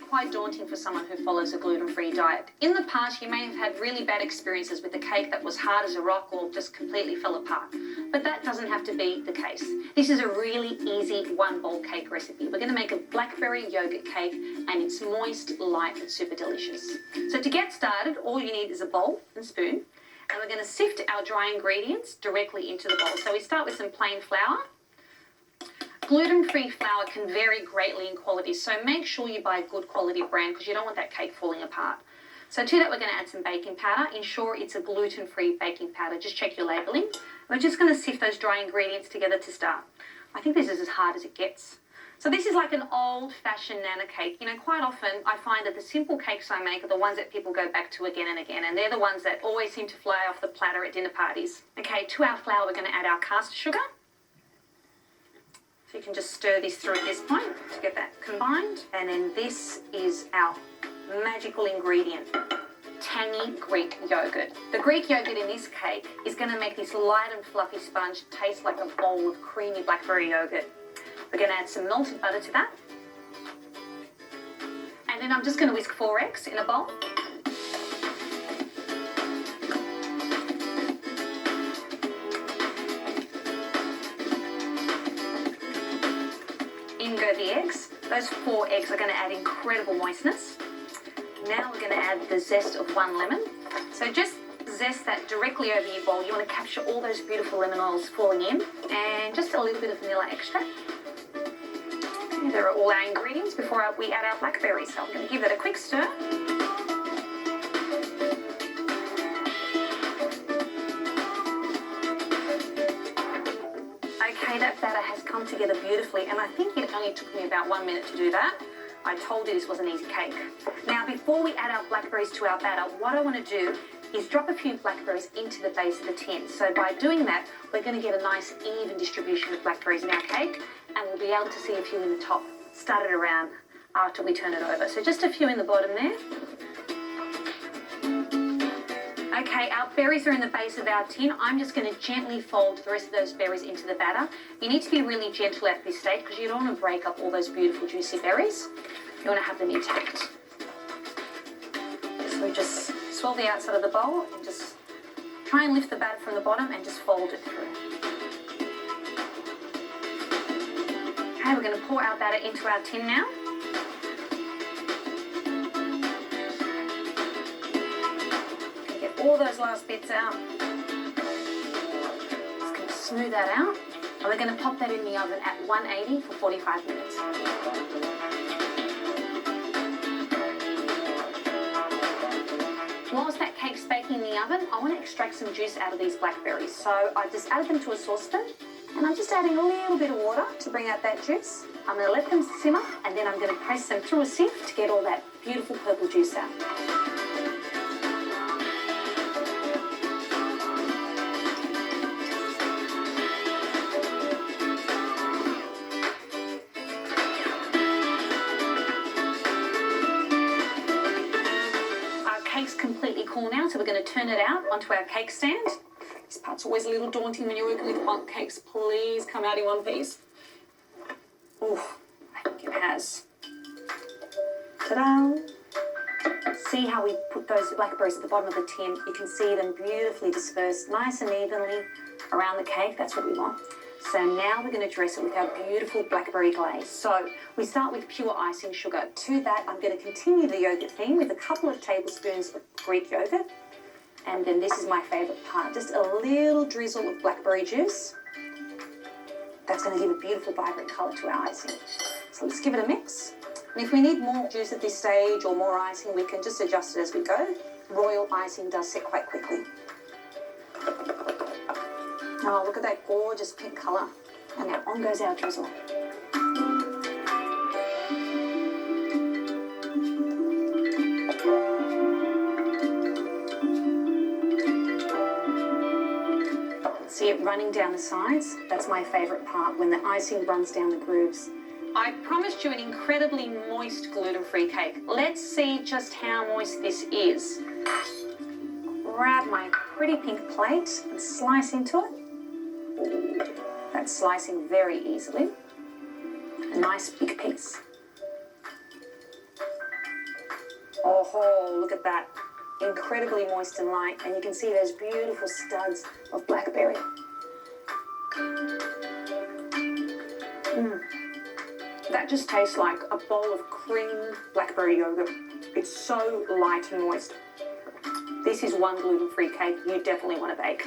quite daunting for someone who follows a gluten-free diet. In the past, you may have had really bad experiences with a cake that was hard as a rock or just completely fell apart. But that doesn't have to be the case. This is a really easy one-bowl cake recipe. We're going to make a blackberry yogurt cake, and it's moist, light, and super delicious. So to get started, all you need is a bowl and spoon, and we're going to sift our dry ingredients directly into the bowl. So we start with some plain flour. Gluten-free flour can vary greatly in quality, so make sure you buy a good quality brand because you don't want that cake falling apart. So to that, we're going to add some baking powder. Ensure it's a gluten-free baking powder. Just check your labelling. We're just going to sift those dry ingredients together to start. I think this is as hard as it gets. So this is like an old-fashioned nana cake. You know, quite often I find that the simple cakes I make are the ones that people go back to again and again, and they're the ones that always seem to fly off the platter at dinner parties. Okay, to our flour, we're going to add our caster sugar. So you can just stir this through at this point to get that combined. And then this is our magical ingredient, tangy Greek yogurt. The Greek yogurt in this cake is going to make this light and fluffy sponge taste like a bowl of creamy blackberry yogurt. We're going to add some melted butter to that. And then I'm just going to whisk 4 eggs in a bowl. In go the eggs. Those 4 eggs are going to add incredible moistness. Now we're going to add the zest of 1 lemon. So just zest that directly over your bowl. You want to capture all those beautiful lemon oils falling in, and just a little bit of vanilla extract. And there are all our ingredients before we add our blackberries. So I'm going to give that a quick stir. Okay, that batter has come together beautifully, and I think it only took me about 1 minute to do that. I told you this was an easy cake. Now, before we add our blackberries to our batter, what I want to do is drop a few blackberries into the base of the tin. So by doing that, we're going to get a nice even distribution of blackberries in our cake, and we'll be able to see a few in the top, started around after we turn it over. So just a few in the bottom there. Okay, our berries are in the base of our tin. I'm just going to gently fold the rest of those berries into the batter. You need to be really gentle at this stage because you don't want to break up all those beautiful juicy berries. You want to have them intact. So we just swirl the outside of the bowl and just try and lift the batter from the bottom and just fold it through. Okay, we're going to pour our batter into our tin now. All those last bits out. Just going to smooth that out. And we're going to pop that in the oven at 180 for 45 minutes. Whilst that cake's baking in the oven, I want to extract some juice out of these blackberries. So I just added them to a saucepan, and I'm just adding a little bit of water to bring out that juice. I'm going to let them simmer, and then I'm going to press them through a sieve to get all that beautiful purple juice out. Completely cool now, so we're going to turn it out onto our cake stand. This part's always a little daunting when you're working with bulk cakes. Please come out in one piece. Oof, I think it has. Ta-da! See how we put those blackberries at the bottom of the tin? You can see them beautifully dispersed, nice and evenly around the cake. That's what we want. So now we're going to dress it with our beautiful blackberry glaze. So we start with pure icing sugar. To that, I'm going to continue the yogurt theme with a couple of tablespoons of Greek yogurt. And then this is my favourite part, just a little drizzle of blackberry juice. That's going to give a beautiful, vibrant colour to our icing. So let's give it a mix. And if we need more juice at this stage or more icing, we can just adjust it as we go. Royal icing does set quite quickly. Oh, look at that gorgeous pink colour. And now on goes our drizzle. See it running down the sides? That's my favourite part, when the icing runs down the grooves. I promised you an incredibly moist gluten-free cake. Let's see just how moist this is. Grab my pretty pink plate and slice into it. That's slicing very easily. A nice big piece. Oh, look at that. Incredibly moist and light, and you can see those beautiful studs of blackberry. That just tastes like a bowl of cream blackberry yogurt. It's so light and moist. This is one gluten-free cake you definitely want to bake.